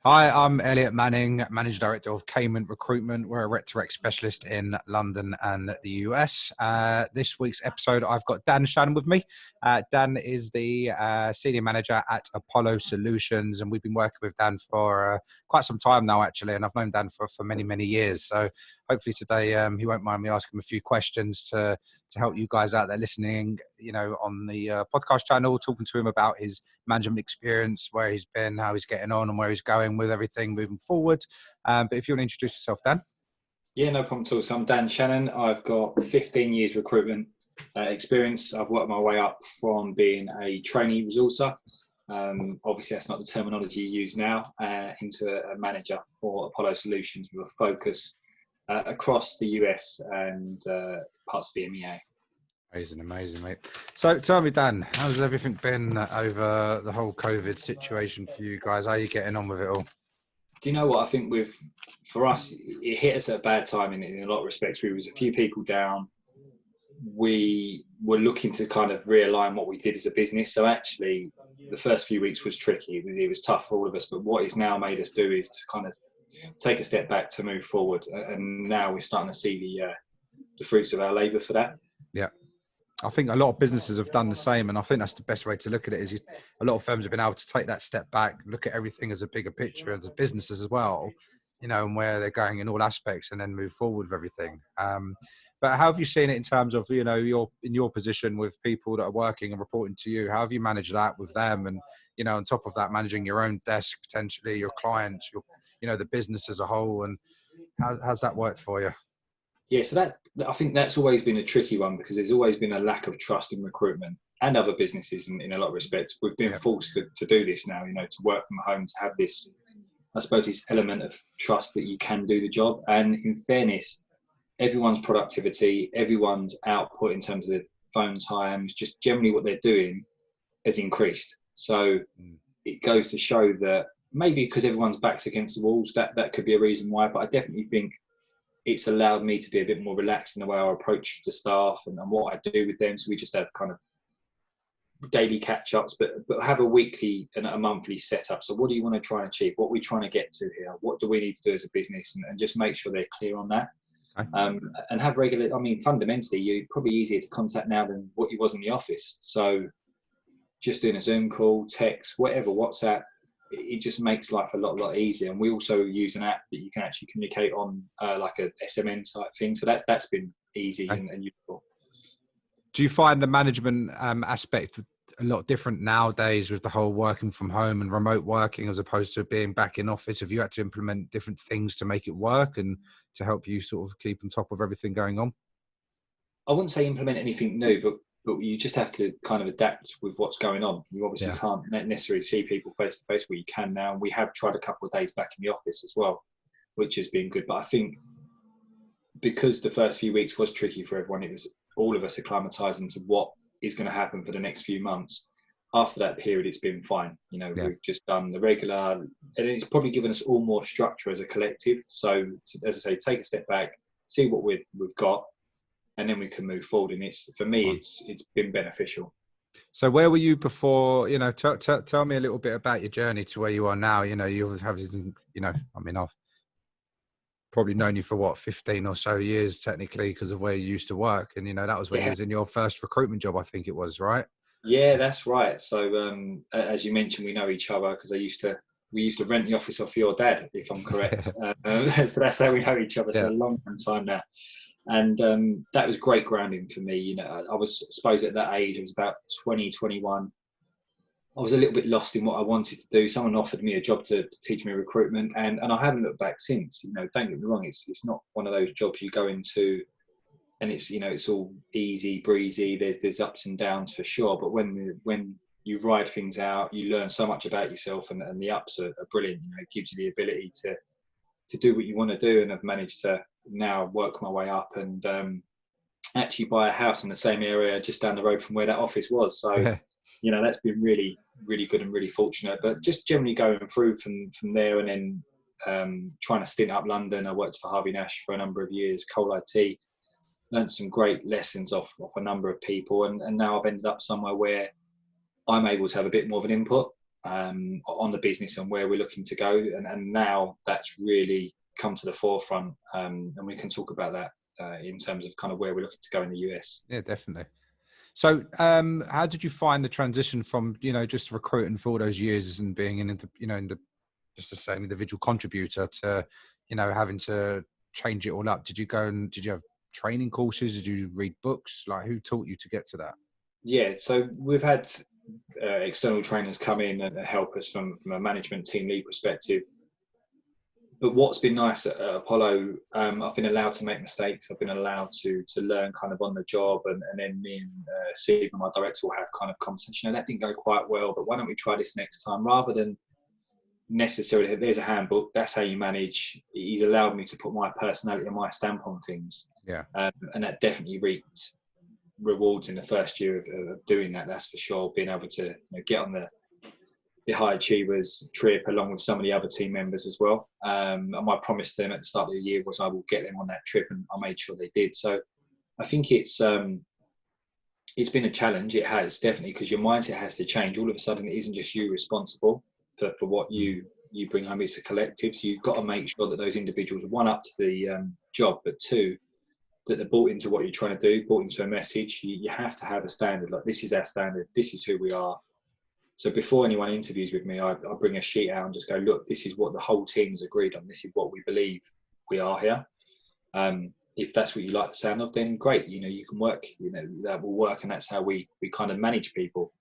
Hi, I'm Elliot Manning, Managing Director of Recruitment. We're a rec-to-rec specialist in London and the US. This week's episode, I've got Dan Shannon with me. Dan is the Senior Manager at Apollo Solutions, and we've been working with Dan for quite some time now, actually, and I've known Dan for many, many years. So hopefully today he won't mind me asking him a few questions to help you guys out there listening, on the podcast channel, talking to him about his management experience, where he's been, how he's getting on, and where he's going with everything moving forward. But if you want to introduce yourself, Dan. Yeah, no problem at all. So I'm Dan Shannon. I've got 15 years recruitment experience. I've worked my way up from being a trainee resourcer. Obviously, that's not the terminology you use now, into a manager for Apollo Solutions with a focus across the US and parts of the EMEA. Amazing, mate. So tell me, Dan, how's everything been over the whole COVID situation for you guys? How are you getting on with it all? Do you know what? I think for us, it hit us at a bad time in a lot of respects. We was a few people down. We were looking to kind of realign what we did as a business. So actually, the first few weeks was tricky. It was tough for all of us. But what it's now made us do is to kind of take a step back to move forward. And now we're starting to see the fruits of our labour for that. Yeah. I think a lot of businesses have done the same, and I think that's the best way to look at it. A lot of firms have been able to take that step back, look at everything as a bigger picture, as a businesses as well, and where they're going in all aspects, and then move forward with everything. But how have you seen it in terms of your position with people that are working and reporting to you? How have you managed that with them, and on top of that, managing your own desk potentially, your clients, the business as a whole, and how's that worked for you? Yeah, so I think that's always been a tricky one, because there's always been a lack of trust in recruitment and other businesses in a lot of respects. We've been forced to do this now, to work from home, to have this, I suppose, this element of trust that you can do the job. And in fairness, everyone's productivity, everyone's output in terms of phone times, just generally what they're doing has increased. So it goes to show that maybe because everyone's backs against the walls, that could be a reason why. But I definitely think it's allowed me to be a bit more relaxed in the way I approach the staff and what I do with them. So we just have kind of daily catch-ups, but have a weekly and a monthly setup. So what do you want to try and achieve? What are we trying to get to here? What do we need to do as a business? And just make sure they're clear on that. And have regular, fundamentally, you're probably easier to contact now than what you was in the office. So just doing a Zoom call, text, whatever, WhatsApp, it just makes life a lot easier. And we also use an app that you can actually communicate on, like a SMN type thing. So that's been easy and useful. Do you find the management aspect a lot different nowadays with the whole working from home and remote working as opposed to being back in office? Have you had to implement different things to make it work and to help you sort of keep on top of everything going on? I wouldn't say implement anything new, but you just have to kind of adapt with what's going on. You obviously can't necessarily see people face to face, where you can now. And we have tried a couple of days back in the office as well, which has been good. But I think because the first few weeks was tricky for everyone, it was all of us acclimatizing to what is going to happen for the next few months. After that period, it's been fine. We've just done the regular, and it's probably given us all more structure as a collective. So as I say, take a step back, see what we've got, and then we can move forward. And it's been beneficial. So where were you before? Tell me a little bit about your journey to where you are now. You have, I've probably known you for 15 or so years technically, because of where you used to work, and that was when you was in your first recruitment job, I think it was, right? Yeah, that's right. So as you mentioned, we know each other because we used to rent the office off your dad, if I'm correct. So that's how we know each other. So a long time now. And that was great grounding for me. I was, I suppose, at that age, I was about 20, 21. I was a little bit lost in what I wanted to do. Someone offered me a job to teach me recruitment, and I haven't looked back since. Don't get me wrong, it's not one of those jobs you go into and it's all easy breezy. There's ups and downs for sure, but when you ride things out, you learn so much about yourself, and the ups are brilliant. It gives you the ability to do what you want to do, and I've managed to now work my way up and actually buy a house in the same area just down the road from where that office was. So that's been really, really good and really fortunate. But just generally going through from there, and then trying to stint up London. I worked for Harvey Nash for a number of years, Coal IT, learned some great lessons off a number of people, and now I've ended up somewhere where I'm able to have a bit more of an input. on the business and where we're looking to go. And now that's really come to the forefront, and we can talk about that in terms of kind of where we're looking to go in the US. Yeah, definitely. So, how did you find the transition from, just recruiting for all those years and being in the, just to say, an individual contributor to, having to change it all up? Did you have training courses? Did you read books? Like, who taught you to get to that? Yeah, so we've had external trainers come in and help us from a management team lead perspective. But what's been nice at Apollo, I've been allowed to make mistakes. I've been allowed to learn kind of on the job, and then me and Steve, my director, will have kind of conversation. That didn't go quite well, but why don't we try this next time? Rather than necessarily, there's a handbook, that's how you manage. He's allowed me to put my personality and my stamp on things. Yeah. And that definitely reaped rewards in the first year of doing that, that's for sure. Being able to get on the high achievers trip along with some of the other team members as well. And my promise to them at the start of the year was I will get them on that trip, and I made sure they did. So I think it's been a challenge. It has, definitely, because your mindset has to change. All of a sudden, it isn't just you responsible for what you bring home. It's a collective. So you've got to make sure that those individuals, one, up to the job, but two, that they're bought into what you're trying to do, bought into a message. You have to have a standard. Like, this is our standard. This is who we are. So before anyone interviews with me, I bring a sheet out and just go, look, this is what the whole team's agreed on. This is what we believe we are here. If that's what you like the sound of, then great. You can work, that will work. And that's how we kind of manage people.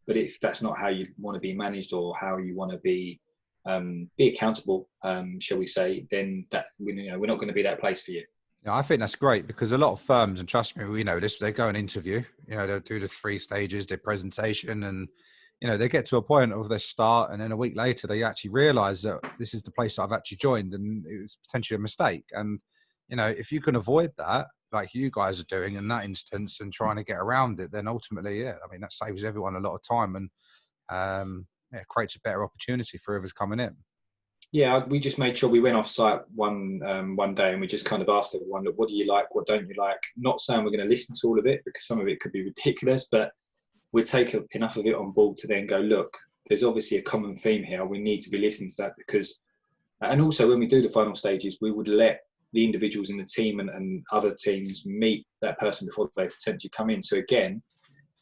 But if that's not how you want to be managed, or how you want to be accountable, shall we say, then that, we're not going to be that place for you. Yeah, I think that's great, because a lot of firms, and trust me, we know this, they go and interview, they'll do the 3 stages, their presentation, and, they get to a point of their start, and then a week later, they actually realize that this is the place that I've actually joined, and it was potentially a mistake. And, if you can avoid that, like you guys are doing in that instance, and trying to get around it, then ultimately, that saves everyone a lot of time, and creates a better opportunity for whoever's coming in. Yeah, we just made sure we went off site one day, and we just kind of asked everyone, look, what do you like? What don't you like? Not saying we're going to listen to all of it, because some of it could be ridiculous, but we'll take enough of it on board to then go, look, there's obviously a common theme here. We need to be listening to that, because, and also when we do the final stages, we would let the individuals in the team and other teams meet that person before they potentially come in. So again,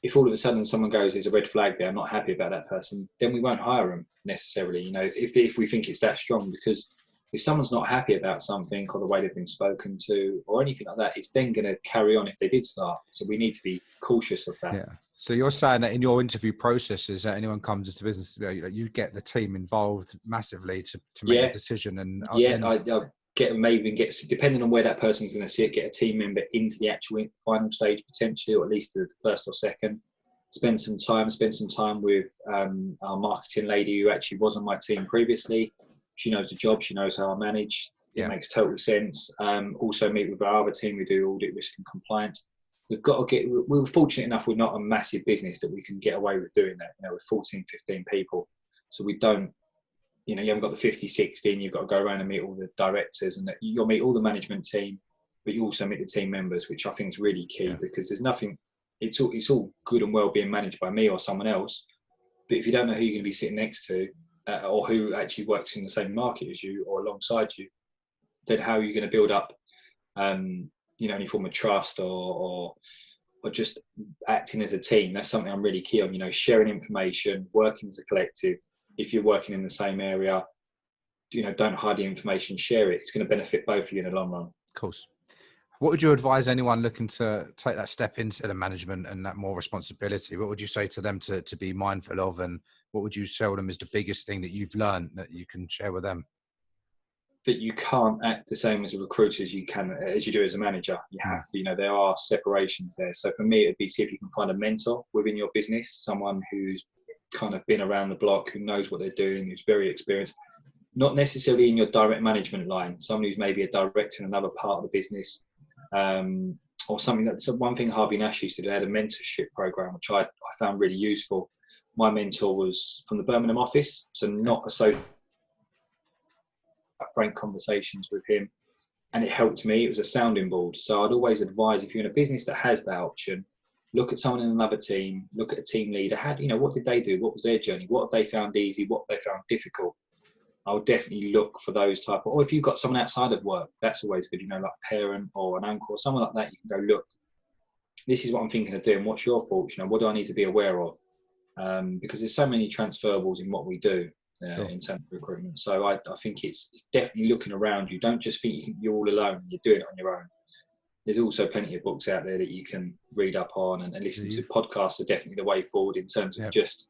if all of a sudden someone goes, there's a red flag there, I'm not happy about that person, then we won't hire them necessarily, if we think it's that strong. Because if someone's not happy about something, or the way they've been spoken to, or anything like that, it's then going to carry on if they did start. So we need to be cautious of that. Yeah. So you're saying that in your interview processes, that anyone comes into business, you get the team involved massively to make a decision. And I get depending on where that person's going to sit, get a team member into the actual final stage potentially, or at least the first or second. Spend some time with our marketing lady, who actually was on my team previously. She knows the job. She knows how I manage. It makes total sense. Also meet with our other team. We do audit, risk and compliance. We're fortunate enough, we're not a massive business that we can get away with doing that. We're 14, 15 people. So we don't, you haven't got the 50, 60, and you've got to go around and meet all the directors, and you'll meet all the management team, but you also meet the team members, which I think is really key, because there's nothing, it's all good and well being managed by me or someone else. But if you don't know who you're going to be sitting next to, or who actually works in the same market as you or alongside you, then how are you going to build up, any form of trust or just acting as a team? That's something I'm really key on, sharing information, working as a collective. If you're working in the same area, don't hide the information, share it. It's going to benefit both of you in the long run. Of course. What would you advise anyone looking to take that step into the management and that more responsibility? What would you say to them to be mindful of, and what would you tell them is the biggest thing that you've learned that you can share with them? That you can't act the same as a recruiter as you do as a manager. You have to, there are separations there. So for me, it'd be see if you can find a mentor within your business, someone who's kind of been around the block, who knows what they're doing, who's very experienced. Not necessarily in your direct management line, someone who's maybe a director in another part of the business, or something. That's one thing Harvey Nash used to do. They had a mentorship program, which I found really useful. My mentor was from the Birmingham office, so not associated. Frank conversations with him, and it helped me. It was a sounding board. So I'd always advise, if you're in a business that has that option, look at someone in another team, look at a team leader. What did they do? What was their journey? What have they found easy? What have they found difficult? I'll definitely look for those or if you've got someone outside of work, that's always good, like a parent or an uncle or someone like that, you can go, look, this is what I'm thinking of doing. What's your thoughts? What do I need to be aware of? Because there's so many transferables in what we do Sure. in terms of recruitment. So I think it's definitely looking around you. Don't just think you're all alone. You're doing it on your own. There's also plenty of books out there that you can read up on and listen to. Podcasts are definitely the way forward in terms of just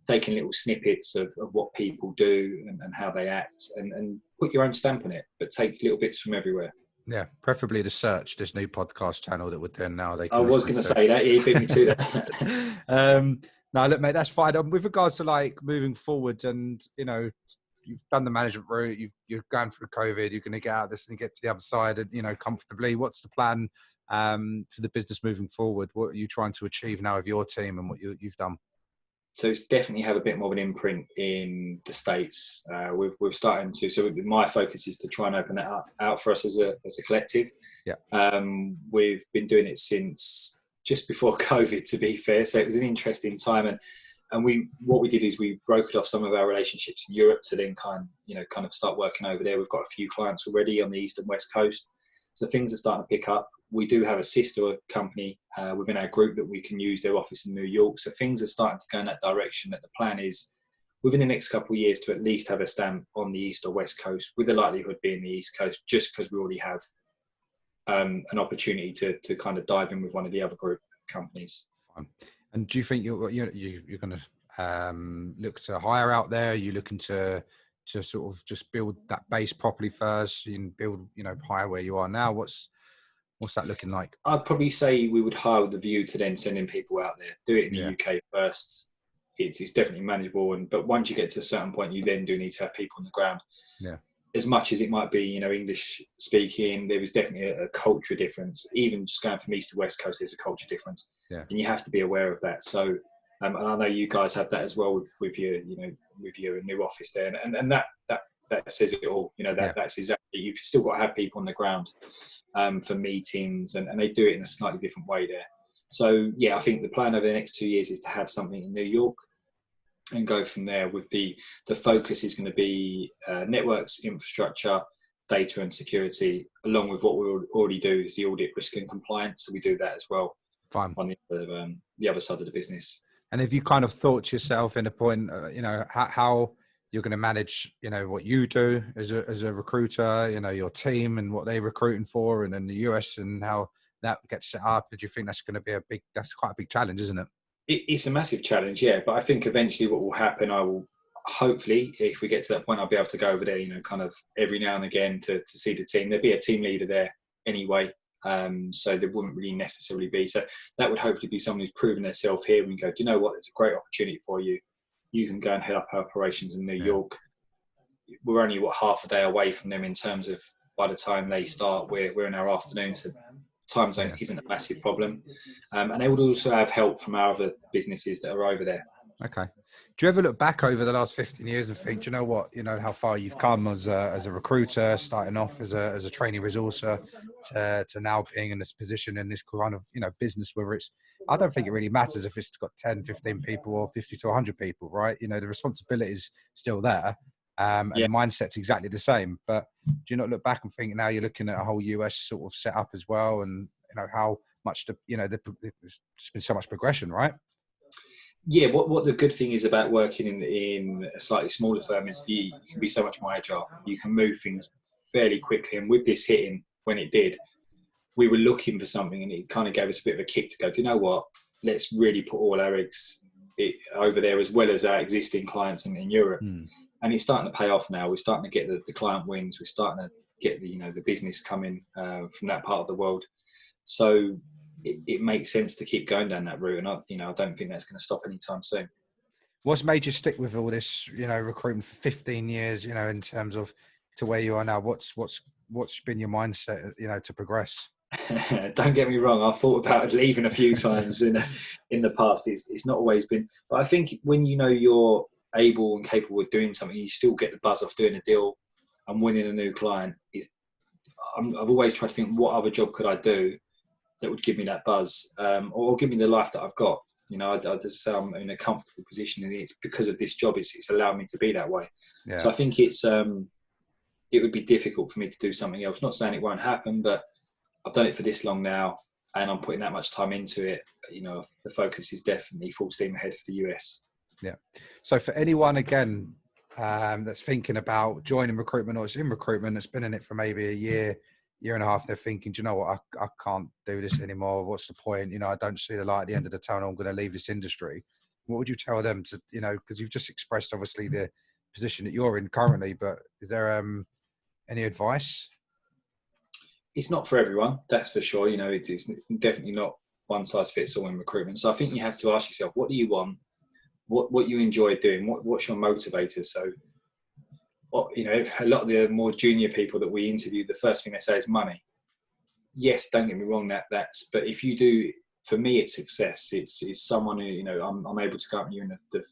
taking little snippets of what people do and how they act and put your own stamp on it, but take little bits from everywhere. Yeah, preferably The Search, this new podcast channel that we're doing now. I was going to say that. You beat me to that. No, look, mate, that's fine. With regards to like moving forward and, you've done the management route, you're going through COVID, you're going to get out of this and get to the other side and, comfortably. What's the plan for the business moving forward? What are you trying to achieve now with your team and what you've done? So it's definitely have a bit more of an imprint in the States. We're starting to. So my focus is to try and open that out for us as a collective. Yeah. We've been doing it since just before COVID, to be fair. So it was an interesting time, and what we did is we brokered off some of our relationships in Europe to then kind of start working over there. We've got a few clients already on the East and West Coast, so things are starting to pick up. We do have a sister company within our group that we can use their office in New York. So things are starting to go in that direction. That the plan is within the next couple of years to at least have a stamp on the East or West Coast, with the likelihood being the East Coast, just because we already have an opportunity to kind of dive in with one of the other group companies. And do you think you're going to look to hire out there? Are you looking to sort of just build that base properly first and build, hire where you are now? What's that looking like? I'd probably say we would hire with the view to then sending people out there. Do it in the UK first. It's definitely manageable, but once you get to a certain point, you then do need to have people on the ground. Yeah. As much as it might be, English speaking, there is definitely a culture difference. Even just going from East to West Coast, there's a culture difference, and you have to be aware of that. So, and I know you guys have that as well with your, with your new office there, and that says it all. That's exactly. You've still got to have people on the ground for meetings, and they do it in a slightly different way there. So yeah, I think the plan over the next 2 years is to have something in New York and go from there. With the focus is going to be networks, infrastructure, data and security, along with what we already do is the audit, risk and compliance. So we do that as well. Fine. On the other side of the business. And have you kind of thought to yourself in a point, how you're going to manage, what you do as a recruiter, your team and what they're recruiting for, and in the US and how that gets set up? Do you think that's going to be that's quite a big challenge, isn't it? It's a massive challenge, yeah. But I think eventually what will happen, I will hopefully, if we get to that point, I'll be able to go over there, kind of every now and again to see the team. There'd be a team leader there anyway. So there wouldn't really necessarily be. So that would hopefully be someone who's proven themselves here and go, do you know what? It's a great opportunity for you. You can go and head up our operations in New York. We're only half a day away from them in terms of by the time they start, we're in our afternoon. So time zone isn't a massive problem. And they would also have help from our other businesses that are over there. Okay. Do you ever look back over the last 15 years and think, do you know what, how far you've come as a recruiter, starting off as a trainee resourcer to now being in this position in this kind of, business, whether it's, I don't think it really matters if it's got 10, 15 people or 50 to 100 people, right? The responsibility is still there. And the mindset's exactly the same. But do you not look back and think now you're looking at a whole US sort of setup as well, and how much there's been so much progression, right? Yeah, what the good thing is about working in a slightly smaller firm is you can be so much more agile. You can move things fairly quickly. And with this hitting, when it did, we were looking for something, and it kind of gave us a bit of a kick to go, do you know what? Let's really put all our eggs over there, as well as our existing clients in Europe. And it's starting to pay off now. We're starting to get the client wins. We're starting to get the business coming from that part of the world. So it makes sense to keep going down that route, and I don't think that's going to stop anytime soon. What's made you stick with all this, recruitment for 15 years, in terms of to where you are now? What's been your mindset, to progress? Don't get me wrong, I've thought about leaving a few times in the past. It's not always been, but I think when you're able and capable of doing something, you still get the buzz off doing a deal and winning a new client. I've always tried to think, what other job could I do that would give me that buzz, or give me the life that I've got. You know, I just say I'm in a comfortable position, and it's because of this job. It's allowed me to be that way. Yeah. So I think it would be difficult for me to do something else. Not saying it won't happen, but I've done it for this long now, and I'm putting that much time into it. You know, the focus is definitely full steam ahead for the US. Yeah. So for anyone, again, that's thinking about joining recruitment, or is in recruitment, that's been in it for maybe a year and a half, they're thinking, do you know what, I can't do this anymore. What's the point? You know, I don't see the light at the end of the tunnel. I'm going to leave this industry. What would you tell them to, you know, because you've just expressed obviously the position that you're in currently, but is there any advice? It's not for everyone, that's for sure. You know, it's definitely not one size fits all in recruitment. So I think you have to ask yourself, what do you want? What you enjoy doing? What's your motivators? So, you know, a lot of the more junior people that we interview, the first thing they say is money. Yes, don't get me wrong, but if you do, for me, it's success. It's someone who, you know, I'm able to go up and you're in the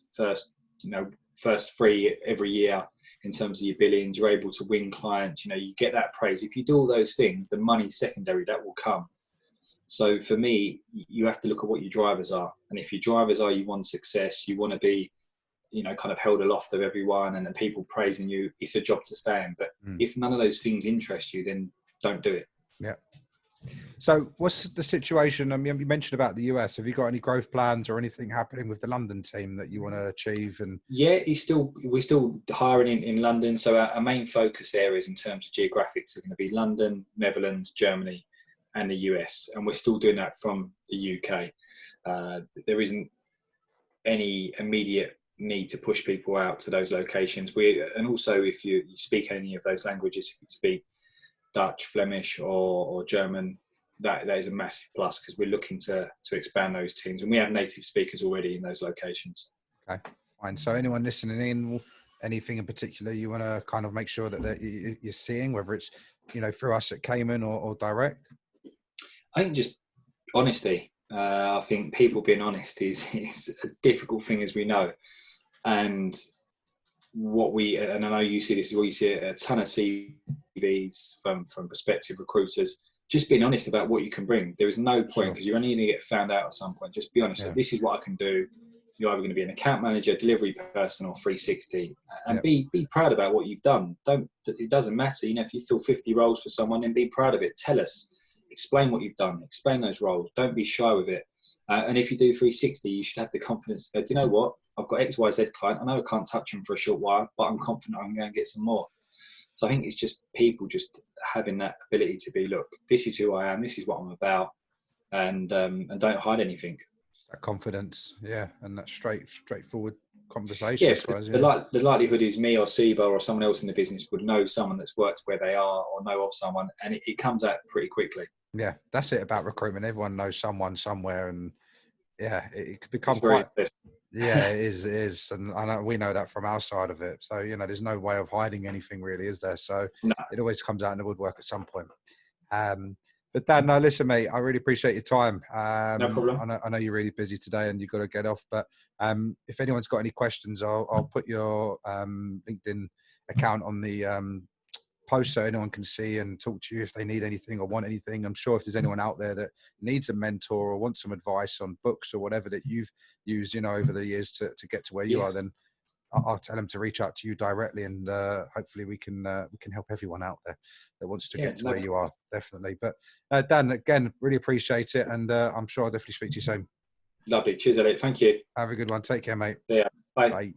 first three every year in terms of your billings. You're able to win clients. You know, you get that praise. If you do all those things, the money's secondary. That will come. So for me, you have to look at what your drivers are. And if your drivers are, you want success, you want to be, you know, kind of held aloft of everyone and the people praising you, it's a job to stay in. But if none of those things interest you, then don't do it. Yeah. So what's the situation? I mean, you mentioned about the US. Have you got any growth plans or anything happening with the London team that you want to achieve? And yeah, we're still hiring in London. So our main focus areas in terms of geographics are going to be London, Netherlands, Germany, and the US. And we're still doing that from the UK. There isn't any immediate need to push people out to those locations. And also if you speak any of those languages, if you speak Dutch, Flemish, or German, that is a massive plus, because we're looking to expand those teams, and we have native speakers already in those locations. Okay, fine. So anyone listening in, anything in particular you want to kind of make sure that you're seeing, whether it's, you know, through us at Cayman or direct? I think just honesty. I think people being honest is a difficult thing, as we know. And I know you see this, is what you see a ton of CVs from prospective recruiters, just being honest about what you can bring. There is no point, because you're only going to get found out at some point. Just be honest. Yeah. This is what I can do. You're either going to be an account manager, delivery person, or 360, and be proud about what you've done. It doesn't matter. You know, if you fill 50 roles for someone, then be proud of it. Tell us, explain what you've done, explain those roles. Don't be shy with it. And if you do 360, you should have the confidence to go, do you know what? I've got XYZ client. I know I can't touch them for a short while, but I'm confident I'm going to get some more. So I think it's just people just having that ability to be, look, this is who I am. This is what I'm about. And don't hide anything. That confidence. Yeah. And that straightforward conversation. Yeah. I suppose, the likelihood is me or Seba or someone else in the business would know someone that's worked where they are, or know of someone, and it comes out pretty quickly. Yeah, that's it about recruitment. Everyone knows someone somewhere, and yeah, it could become quite. Yeah, it is, and I know, we know that from our side of it. So, you know, there's no way of hiding anything, really, is there? So no. It always comes out in the woodwork at some point. But Dan, no, listen, mate, I really appreciate your time. No problem. I know you're really busy today and you've got to get off. But if anyone's got any questions, I'll put your LinkedIn account on the post so anyone can see and talk to you if they need anything or want anything. I'm sure if there's anyone out there that needs a mentor or wants some advice on books or whatever that you've used, you know, over the years to get to where you are, then I'll tell them to reach out to you directly, and hopefully we can help everyone out there that wants to get to where you are, definitely. But Dan, again, really appreciate it, and I'm sure I'll definitely speak to you soon. Lovely. Cheers, Elliot. Thank you. Have a good one. Take care, mate. Yeah. Bye. Bye.